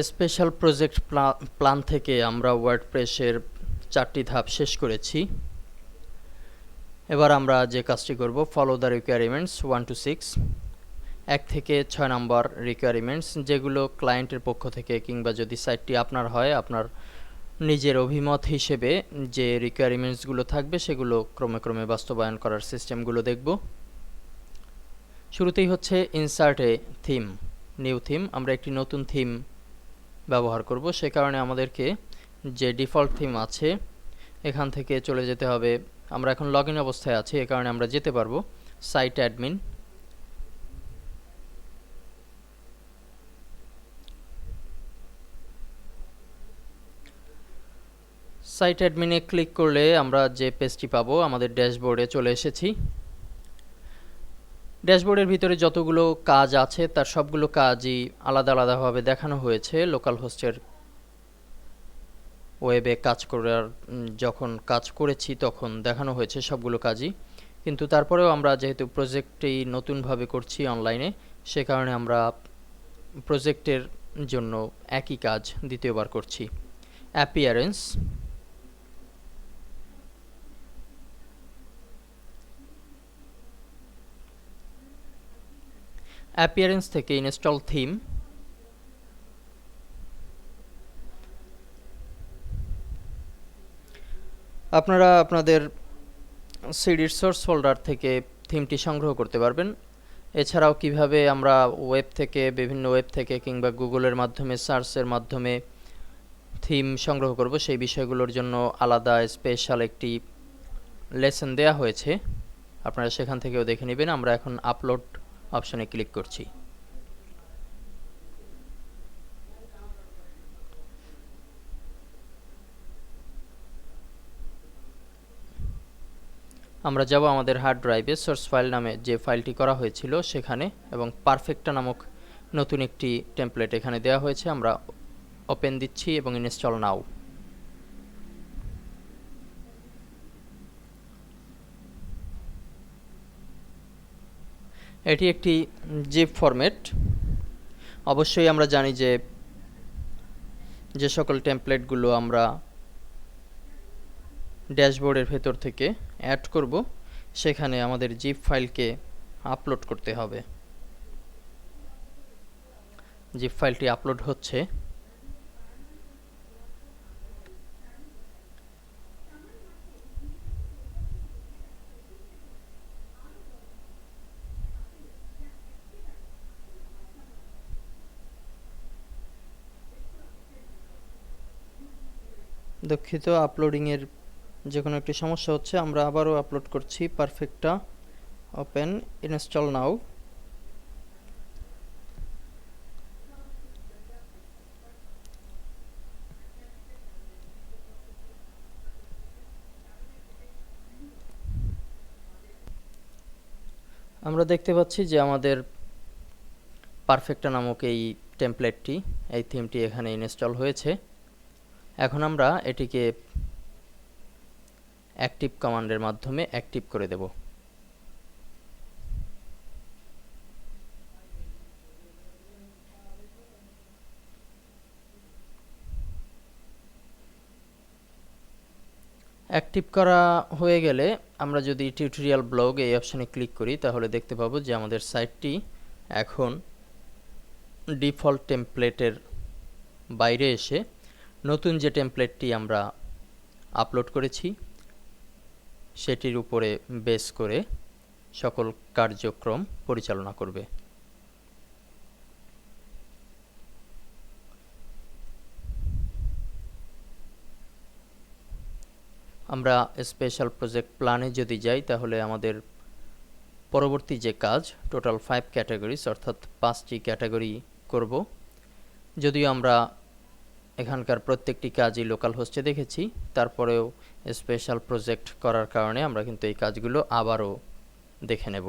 Special project plan থেকে আমরা ওয়ার্ডপ্রেসের 4টি ধাপ শেষ করেছি। এবার আমরা যে কাজটি করব, ফলো দ্য রিকোয়ারমেন্টস 1 to 6, 1 থেকে 6 নম্বর রিকোয়ারমেন্টস, যেগুলো ক্লায়েন্টের পক্ষ থেকে কিংবা যদি সাইটটি আপনার হয় আপনার নিজের অভিমত হিসেবে যে রিকোয়ারমেন্টসগুলো থাকবে সেগুলো ক্রমে ক্রমে বাস্তবায়ন করার সিস্টেমগুলো দেখব। শুরুতেই হচ্ছে insert a theme, new theme. আমরা একটি নতুন থিম ব্যবহার করব, সে কারণে আমাদেরকে যে ডিফল্ট থিম আছে এখান থেকে চলে যেতে হবে। আমরা এখন লগ ইন অবস্থায় আছি, এ কারণে আমরা যেতে পারবো সাইট অ্যাডমিন। সাইট অ্যাডমিনে ক্লিক করলে আমরা যে পেজটি পাবো, আমাদের ড্যাশবোর্ডে চলে এসেছি। ড্যাশবোর্ডের ভিতরে যতগুলো কাজ আছে তার সবগুলো কাজই আলাদা আলাদাভাবে দেখানো হয়েছে। লোকাল হোস্টের ওয়েবে কাজ করার যখন কাজ করেছি তখন দেখানো হয়েছে সবগুলো কাজই, কিন্তু তারপরেও আমরা যেহেতু প্রজেক্টটি নতুনভাবে করছি অনলাইনে, সে কারণে আমরা প্রজেক্টের জন্য একই কাজ দ্বিতীয়বার করছি। অ্যাপিয়ারেন্স, অ্যাপিয়ারেন্স থেকে ইনস্টল থিম। আপনারা আপনাদের সিডির সোর্স ফোল্ডার থেকে থিমটি সংগ্রহ করতে পারবেন। এছাড়াও কিভাবে আমরা ওয়েব থেকে, বিভিন্ন ওয়েব থেকে কিংবা গুগলের মাধ্যমে সার্চের মাধ্যমে থিম সংগ্রহ করব সেই বিষয়গুলোর জন্য আলাদা স্পেশাল একটি লেসন দেয়া হয়েছে, আপনারা সেখান থেকেও দেখে নেবেন। আমরা এখন আপলোড অপশনে ক্লিক করছি। আমরা যাব আমাদের হার্ড ড্রাইভে, সোর্স ফাইল নামে যে ফাইলটি করা হয়েছিল সেখানে, এবং পারফেক্টা নামক নতুন একটি টেমপ্লেট এখানে দেওয়া হয়েছে। আমরা ওপেন দিচ্ছি এবং ইনস্টল নাও। এটি একটি জিপ ফরম্যাট। অবশ্যই আমরা জানি যে সকল টেমপ্লেটগুলো আমরা ড্যাশবোর্ডের ভেতর থেকে অ্যাড করব সেখানে আমাদের জিপ ফাইলকে আপলোড করতে হবে। জিপ ফাইলটি আপলোড হচ্ছে। দুঃখিত, আপলোডিংয়ের যে কোনো একটি সমস্যা হচ্ছে। আমরা আবারও আপলোড করছি পারফেক্টা। ওপেন, ইনস্টল নাও। আমরা দেখতে পাচ্ছি যে আমাদের পারফেক্টা নামক এই টেমপ্লেটটি, এই থিমটি এখানে ইনস্টল হয়েছে। এখন আমরা এটিকে অ্যাক্টিভ কমান্ডের মাধ্যমে অ্যাক্টিভ করে দেব। অ্যাক্টিভ করা হয়ে গেলে আমরা যদি টিউটোরিয়াল ব্লগ এই অপশানে ক্লিক করি তাহলে দেখতে পাবো যে আমাদের সাইটটি এখন ডিফল্ট টেমপ্লেটের বাইরে এসে নতুন যে টেমপ্লেটটি আমরা আপলোড করেছি সেটির উপরে বেস করে সকল কার্যক্রম পরিচালনা করবে। আমরা স্পেশাল প্রজেক্ট প্ল্যানে যদি যাই তাহলে আমাদের পরবর্তী যে কাজ, টোটাল 5 ক্যাটাগরিজ অর্থাৎ 5টি ক্যাটাগরি করব। যদিও আমরা এখানকার প্রত্যেকটি কাজই লোকাল হোস্টে দেখেছি, তারপরেও স্পেশাল প্রজেক্ট করার কারণে আমরা কিন্তু এই কাজগুলো আবারও দেখে নেব।